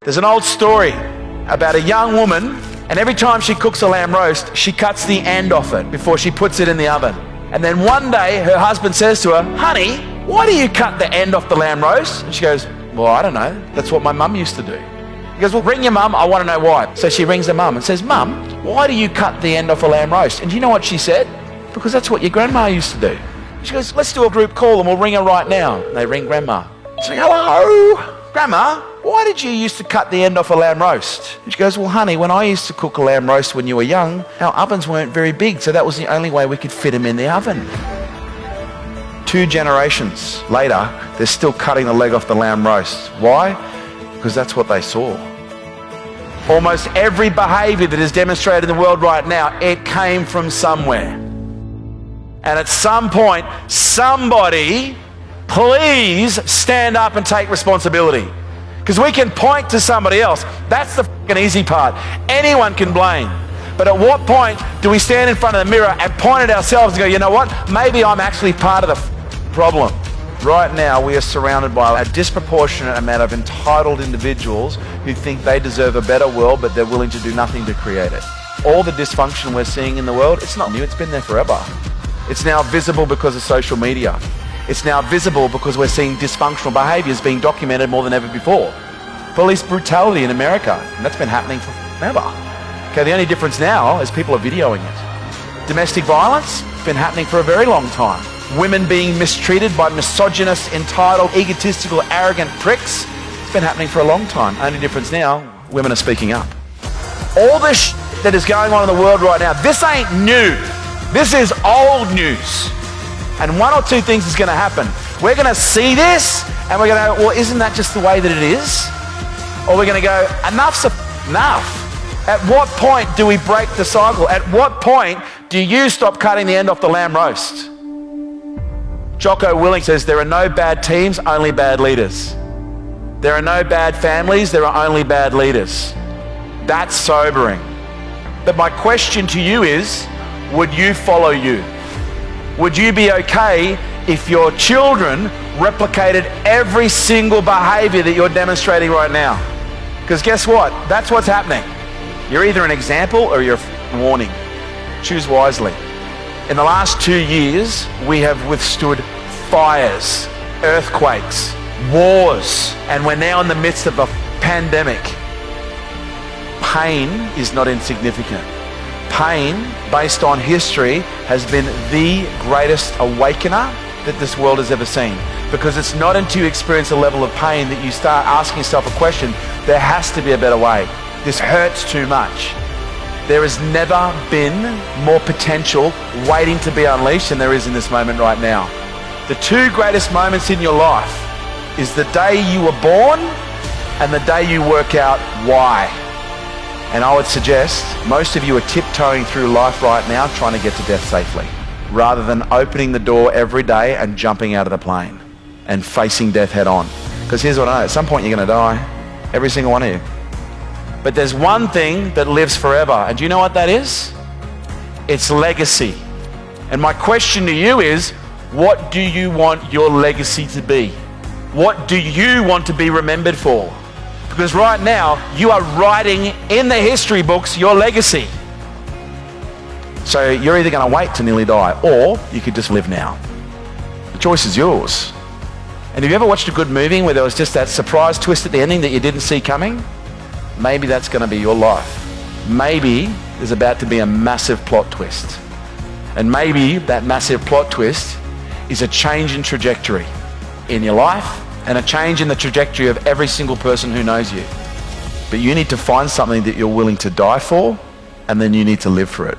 There's an old story about a young woman, and every time she cooks a lamb roast, she cuts the end off it before she puts it in the oven. And then one day her husband says to her, "Honey, why do you cut the end off the lamb roast?" And she goes, "Well, I don't know. That's what my mum used to do." He goes, "Well, ring your mum. I want to know why." So she rings her mum and says, "Mum, why do you cut the end off a lamb roast?" And do you know what she said? "Because that's what your grandma used to do." She goes, "Let's do a group call and we'll ring her right now." And they ring Grandma. She's like, "Hello, Grandma, why did you used to cut the end off a lamb roast?" And she goes, "Well, honey, when I used to cook a lamb roast when you were young, our ovens weren't very big, so that was the only way we could fit them in the oven." 2 generations later, they're still cutting the leg off the lamb roast. Why? Because that's what they saw. Almost every behavior that is demonstrated in the world right now, it came from somewhere. And at some point, somebody, please stand up and take responsibility. Because we can point to somebody else. That's the fucking easy part. Anyone can blame. But at what point do we stand in front of the mirror and point at ourselves and go, "You know what? Maybe I'm actually part of the problem." Right now, we are surrounded by a disproportionate amount of entitled individuals who think they deserve a better world, but they're willing to do nothing to create it. All the dysfunction we're seeing in the world, it's not new. It's been there forever. It's now visible because of social media. It's now visible because we're seeing dysfunctional behaviors being documented more than ever before. Police brutality in America, and that's been happening forever. Okay, the only difference now is people are videoing it. Domestic violence, been happening for a very long time. Women being mistreated by misogynist, entitled, egotistical, arrogant pricks, it's been happening for a long time. Only difference now, women are speaking up. All this that is going on in the world right now, this ain't new. This is old news. And one or two things is going to happen. We're going to see this and we're going to go, "Well, isn't that just the way that it is?" Or we're going to go, "Enough's enough." At what point do we break the cycle? At what point do you stop cutting the end off the lamb roast? Jocko Willink says there are no bad teams, only bad leaders. There are no bad families, there are only bad leaders. That's sobering. But my question to you is, would you follow you? Would you be okay if your children replicated every single behavior that you're demonstrating right now? Because guess what? That's what's happening. You're either an example or you're a warning. Choose wisely. In the last 2 years, we have withstood fires, earthquakes, wars, and we're now in the midst of a pandemic. Pain is not insignificant. Pain, based on history, has been the greatest awakener that this world has ever seen. Because it's not until you experience a level of pain that you start asking yourself a question, there has to be a better way. This hurts too much. There has never been more potential waiting to be unleashed than there is in this moment right now. The 2 greatest moments in your life is the day you were born and the day you work out why. And I would suggest most of you are tiptoeing through life right now trying to get to death safely, rather than opening the door every day and jumping out of the plane and facing death head on. Because here's what I know, at some point you're going to die, every single one of you. But there's one thing that lives forever, and do you know what that is? It's legacy. And my question to you is, what do you want your legacy to be? What do you want to be remembered for? Because right now, you are writing in the history books your legacy. So you're either going to wait to nearly die, or you could just live now. The choice is yours. And have you ever watched a good movie where there was just that surprise twist at the ending that you didn't see coming? Maybe that's going to be your life. Maybe there's about to be a massive plot twist. And maybe that massive plot twist is a change in trajectory in your life and a change in the trajectory of every single person who knows you. But you need to find something that you're willing to die for, and then you need to live for it.